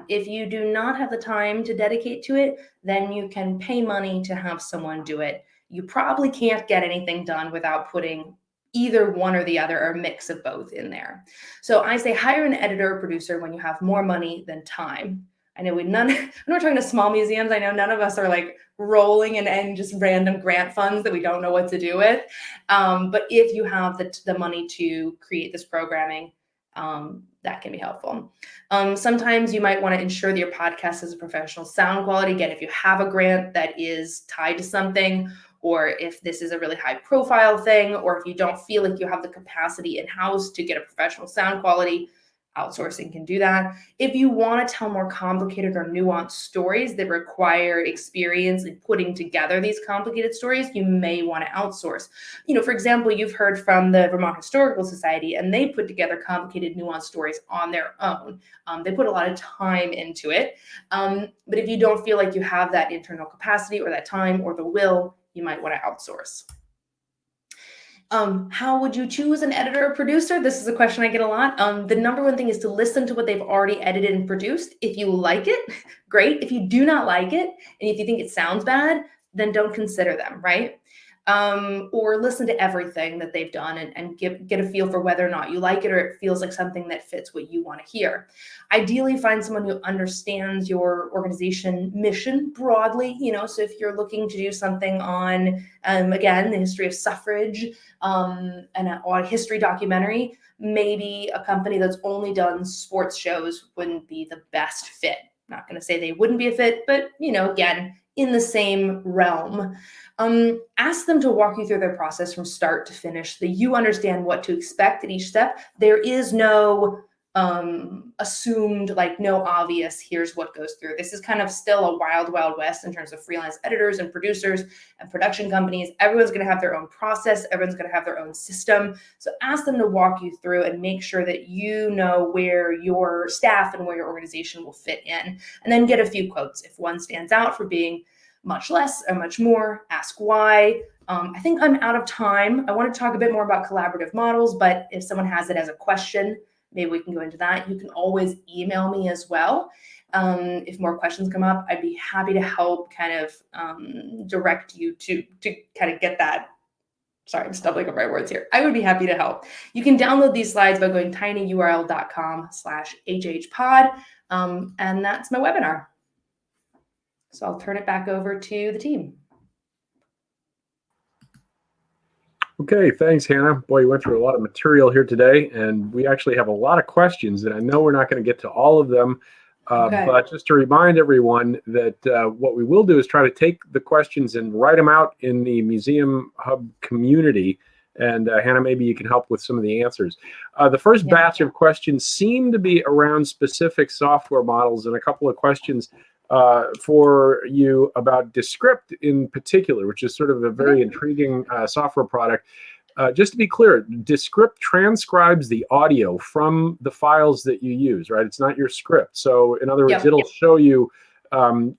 If you do not have the time to dedicate to it, then you can pay money to have someone do it. You probably can't get anything done without putting either one or the other or a mix of both in there. So I say hire an editor or producer when you have more money than time. I know when we're talking to small museums, I know none of us are like rolling in just random grant funds that we don't know what to do with. But if you have the money to create this programming, that can be helpful. Sometimes you might want to ensure that your podcast has a professional sound quality. Again, if you have a grant that is tied to something, or if this is a really high profile thing, or if you don't feel like you have the capacity in-house to get a professional sound quality, outsourcing can do that. If you want to tell more complicated or nuanced stories that require experience in putting together these complicated stories, you may want to outsource. For example, you've heard from the Vermont Historical Society, and they put together complicated, nuanced stories on their own. They put a lot of time into it. But if you don't feel like you have that internal capacity or that time or the will, you might want to outsource. How would you choose an editor or producer? This is a question I get a lot. The number one thing is to listen to what they've already edited and produced. If you like it, great. If you do not like it, and if you think it sounds bad, then don't consider them, right? Or listen to everything that they've done and get a feel for whether or not you like it or it feels like something that fits what you want to hear. Ideally, find someone who understands your organization mission broadly. So if you're looking to do something on, again, the history of suffrage and a history documentary, maybe a company that's only done sports shows wouldn't be the best fit. Not going to say they wouldn't be a fit, but, again, in the same realm. Ask them to walk you through their process from start to finish, so that you understand what to expect at each step. There is no assumed, like no obvious, here's what goes through. This is kind of still a wild, wild west in terms of freelance editors and producers and production companies. Everyone's going to have their own process. Everyone's going to have their own system. So ask them to walk you through and make sure that you know where your staff and where your organization will fit in. And then get a few quotes. If one stands out for being much less or much more, ask why. I think I'm out of time. I want to talk a bit more about collaborative models, but if someone has it as a question, maybe we can go into that. You can always email me as well. If more questions come up, I'd be happy to help kind of direct you to kind of get that. Sorry, I'm stumbling over my words here. I would be happy to help. You can download these slides by going tinyurl.com/hhpod. And that's my webinar. So I'll turn it back over to the team. Okay, thanks, Hannah. Boy, you went through a lot of material here today, and we actually have a lot of questions, and I know we're not going to get to all of them, but just to remind everyone that what we will do is try to take the questions and write them out in the Museum Hub community, and Hannah, maybe you can help with some of the answers. The first batch of questions seem to be around specific software models, and a couple of questions for you about Descript in particular, which is sort of a very intriguing software product. Just to be clear, Descript transcribes the audio from the files that you use, right? It's not your script. So in other words, it'll show you, will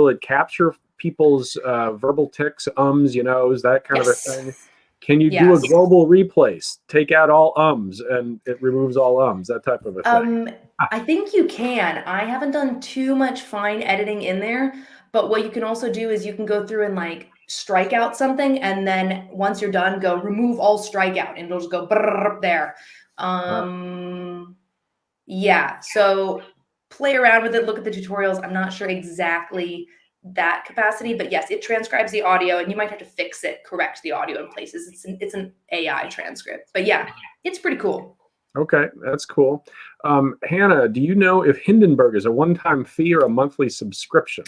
it capture people's verbal tics, ums, that kind of a thing? Can you do a global replace, take out all ums and it removes all ums, that type of a thing? I think you can. I haven't done too much fine editing in there, but what you can also do is you can go through and like strike out something, and then once you're done, go remove all strikeout, and it'll just go there. Yeah, so play around with it, look at the tutorials. I'm not sure exactly that capacity, but yes, it transcribes the audio, and you might have to fix it, correct the audio in places. It's an AI transcript, but yeah, it's pretty cool. Okay, that's cool. Hannah, do you know if Hindenburg is a one-time fee or a monthly subscription?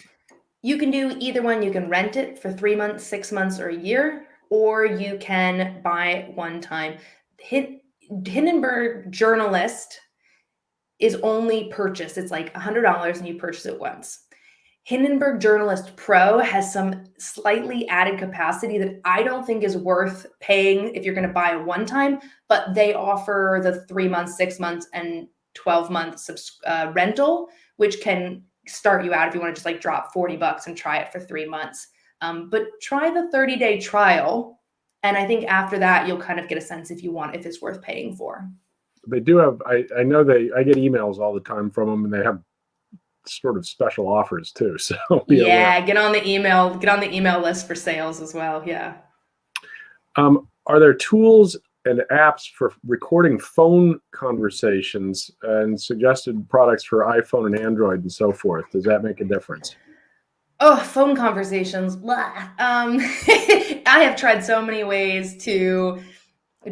You can do either one. You can rent it for 3 months, 6 months, or a year, or you can buy one time. Hindenburg Journalist is only purchased. It's like $100 and you purchase it once. Hindenburg Journalist Pro has some slightly added capacity that I don't think is worth paying if you're going to buy a one-time, but they offer the 3 months, 6 months, and 12-month rental, which can start you out if you want to just like drop $40 and try it for 3 months. But try the 30-day trial, and I think after that you'll kind of get a sense if it's worth paying for. They do have. I know I get emails all the time from them, and they have sort of special offers too. So get on the email list for sales as well. Yeah. Are there tools and apps for recording phone conversations and suggested products for iPhone and Android and so forth? Does that make a difference? Oh, phone conversations. I have tried so many ways to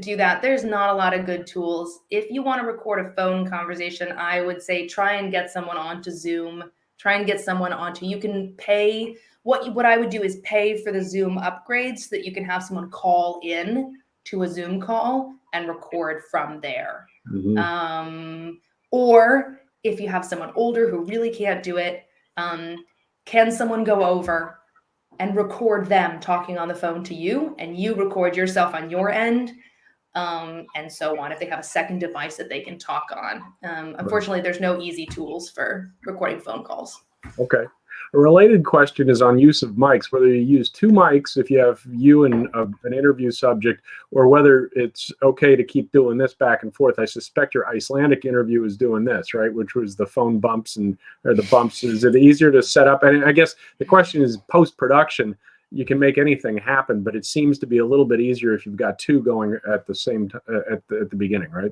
do that. There's not a lot of good tools. If you want to record a phone conversation, I would say try and get someone onto Zoom. You can pay. What I would do is pay for the Zoom upgrade so that you can have someone call in to a Zoom call and record from there. Or if you have someone older who really can't do it, can someone go over and record them talking on the phone to you, and you record yourself on your end? And so on, if they have a second device that they can talk on. Unfortunately, there's no easy tools for recording phone calls. Okay. A related question is on use of mics, whether you use 2 mics if you have you and an interview subject, or whether it's okay to keep doing this back and forth. I suspect your Icelandic interview is doing this, right? Which was the phone bumps or the bumps. Is it easier to set up? And I guess the question is post-production. You can make anything happen, but it seems to be a little bit easier if you've got 2 going at the same at the beginning, right?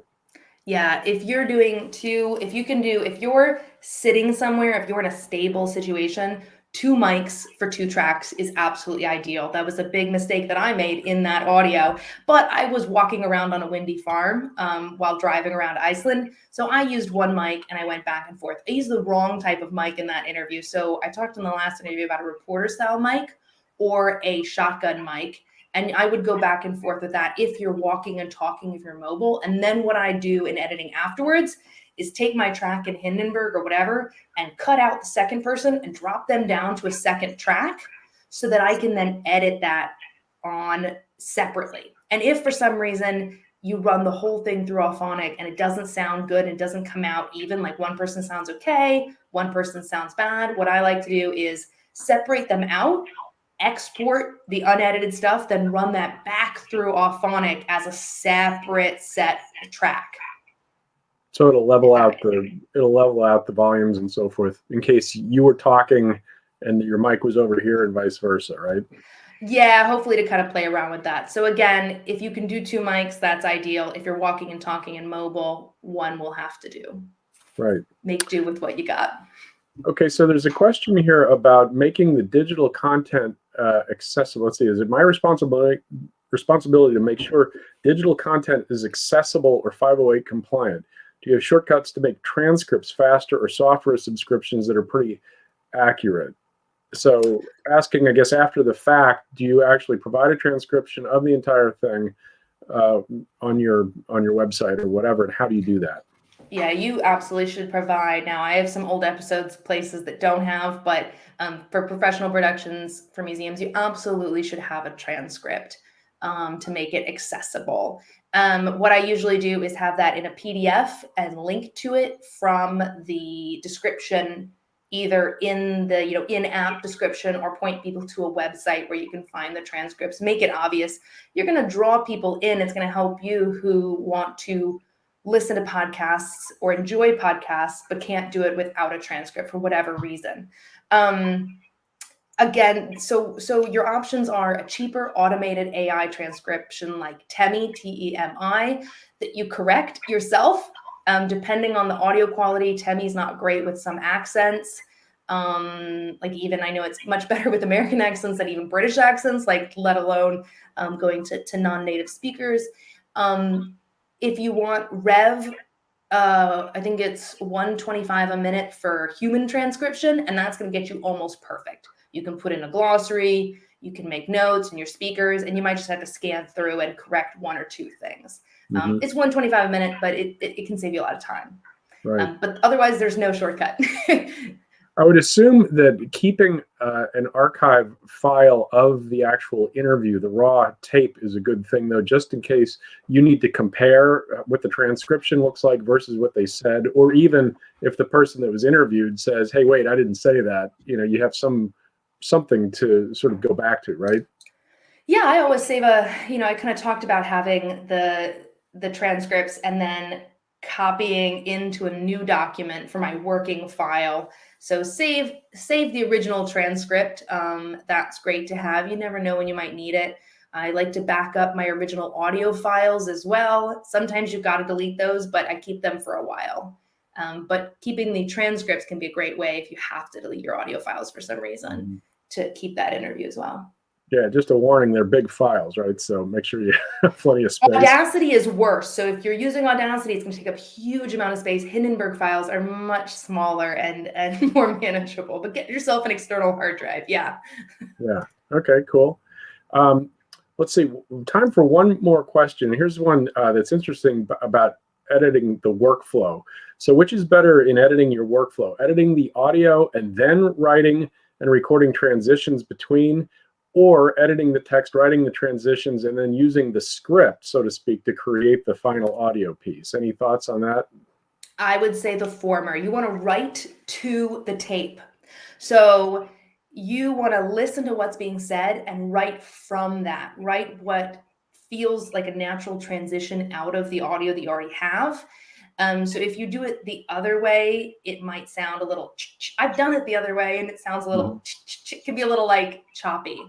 Yeah, if you're doing 2, if you're sitting somewhere, if you're in a stable situation, 2 mics for 2 tracks is absolutely ideal. That was a big mistake that I made in that audio, but I was walking around on a windy farm while driving around Iceland. So I used 1 mic and I went back and forth. I used the wrong type of mic in that interview. So I talked in the last interview about a reporter style mic or a shotgun mic. And I would go back and forth with that if you're walking and talking, if you're mobile. And then what I do in editing afterwards is take my track in Hindenburg or whatever and cut out the second person and drop them down to a second track so that I can then edit that on separately. And if for some reason you run the whole thing through Auphonic and it doesn't sound good and doesn't come out even, like one person sounds okay, one person sounds bad, what I like to do is separate them out, export the unedited stuff, then run that back through Auphonic as a separate set track. So it'll level out the volumes and so forth in case you were talking and your mic was over here and vice versa, right? Yeah, hopefully to kind of play around with that. So again, if you can do 2 mics, that's ideal. If you're walking and talking in mobile, one will have to do. Right. Make do with what you got. Okay, so there's a question here about making the digital content accessible. Let's see, is it my responsibility to make sure digital content is accessible or 508 compliant? Do you have shortcuts to make transcripts faster or software subscriptions that are pretty accurate? So asking, I guess, after the fact, do you actually provide a transcription of the entire thing on your website or whatever, and how do you do that? Yeah, you absolutely should provide. Now, I have some old episodes, places that don't have, but for professional productions, for museums, you absolutely should have a transcript to make it accessible. What I usually do is have that in a PDF and link to it from the description, either in the in-app description, or point people to a website where you can find the transcripts. Make it obvious. You're going to draw people in. It's going to help you who want to listen to podcasts or enjoy podcasts, but can't do it without a transcript for whatever reason. Again, so your options are a cheaper automated AI transcription like Temi, T-E-M-I, that you correct yourself. Depending on the audio quality, Temi's not great with some accents. Like even I know it's much better with American accents than even British accents, like let alone going to non-native speakers. If you want Rev, I think it's $125 a minute for human transcription, and that's going to get you almost perfect. You can put in a glossary, you can make notes in your speakers, and you might just have to scan through and correct 1 or 2 things. It's $125 a minute, but it can save you a lot of time. Right. But otherwise, there's no shortcut. I would assume that keeping an archive file of the actual interview, the raw tape, is a good thing, though, just in case you need to compare what the transcription looks like versus what they said, or even if the person that was interviewed says, hey, wait, I didn't say that, you have something to sort of go back to, right? Yeah, I always save I kind of talked about having the transcripts and then copying into a new document for my working file. So save the original transcript. That's great to have. You never know when you might need it. I like to back up my original audio files as well. Sometimes you've got to delete those, but I keep them for a while. But keeping the transcripts can be a great way if you have to delete your audio files for some reason to keep that interview as well. Yeah, just a warning, they're big files, right? So make sure you have plenty of space. Audacity is worse. So if you're using Audacity, it's going to take up a huge amount of space. Hindenburg files are much smaller and more manageable, but get yourself an external hard drive. Yeah. Yeah. Okay, cool. Let's see, time for one more question. Here's one that's interesting about editing the workflow. So which is better in editing your workflow? Editing the audio and then writing and recording transitions between, or editing the text, writing the transitions, and then using the script, so to speak, to create the final audio piece? Any thoughts on that? I would say the former. You want to write to the tape. So you want to listen to what's being said and write from that. Write what feels like a natural transition out of the audio that you already have. So if you do it the other way, it might sound a little, I've done it the other way and it sounds a little, it can be a little like choppy.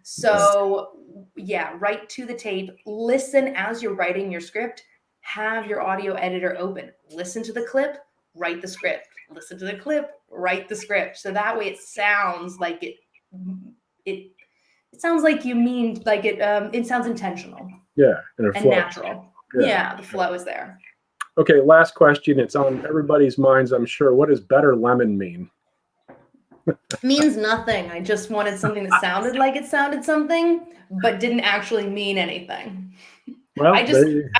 So yeah, write to the tape, listen as you're writing your script, have your audio editor open, listen to the clip, write the script, listen to the clip, write the script. So that way it sounds like it sounds like you mean, like it sounds intentional. Yeah. And natural. Yeah, the flow is there. Okay, last question. It's on everybody's minds, I'm sure. What does better lemon mean? Means nothing. I just wanted something that sounded like it sounded something, but didn't actually mean anything. Well, I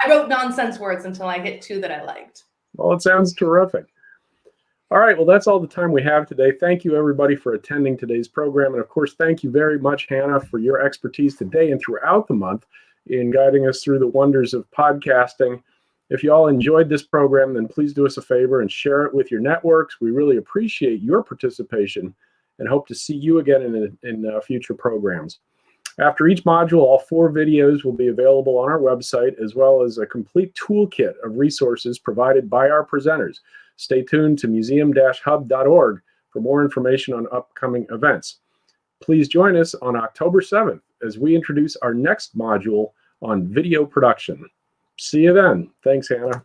wrote nonsense words until I hit 2 that I liked. Well, it sounds terrific. All right, well, that's all the time we have today. Thank you, everybody, for attending today's program. And of course, thank you very much, Hannah, for your expertise today and throughout the month in guiding us through the wonders of podcasting. If you all enjoyed this program, then please do us a favor and share it with your networks. We really appreciate your participation and hope to see you again in future programs. After each module, all 4 videos will be available on our website, as well as a complete toolkit of resources provided by our presenters. Stay tuned to museum-hub.org for more information on upcoming events. Please join us on October 7th as we introduce our next module on video production. See you then. Thanks, Hannah.